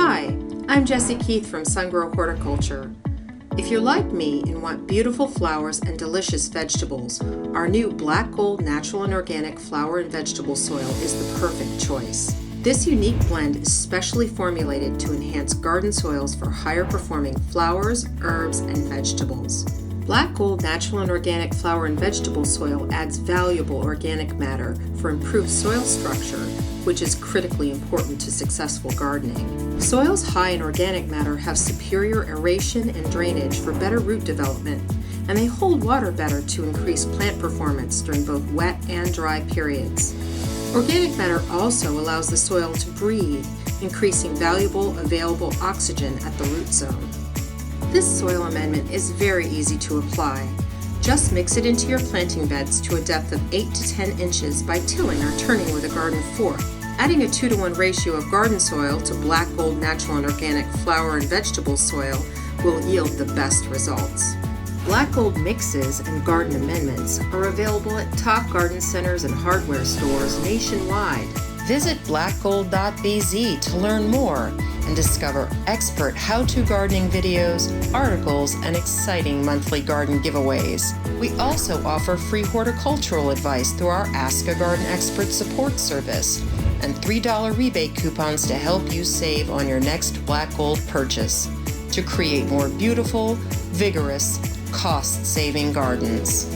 Hi, I'm Jessie Keith from Sungrow Horticulture. If you're like me and want beautiful flowers and delicious vegetables, our new Black Gold Natural and Organic Flower and Vegetable Soil is the perfect choice. This unique blend is specially formulated to enhance garden soils for higher performing flowers, herbs, and vegetables. Black Gold Natural and Organic Flower and Vegetable Soil adds valuable organic matter for improved soil structure, which is critically important to successful gardening. Soils high in organic matter have superior aeration and drainage for better root development, and they hold water better to increase plant performance during both wet and dry periods. Organic matter also allows the soil to breathe, increasing valuable available oxygen at the root zone. This soil amendment is very easy to apply. Just mix it into your planting beds to a depth of 8 to 10 inches by tilling or turning with a garden fork. Adding a 2-to-1 ratio of garden soil to Black Gold Natural and Organic Flower and Vegetable Soil will yield the best results. Black Gold mixes and garden amendments are available at top garden centers and hardware stores nationwide. Visit blackgold.bz to learn more and discover expert how-to gardening videos, articles, and exciting monthly garden giveaways. We also offer free horticultural advice through our Ask a Garden Expert support service and $3 rebate coupons to help you save on your next Black Gold purchase to create more beautiful, vigorous, cost-saving gardens.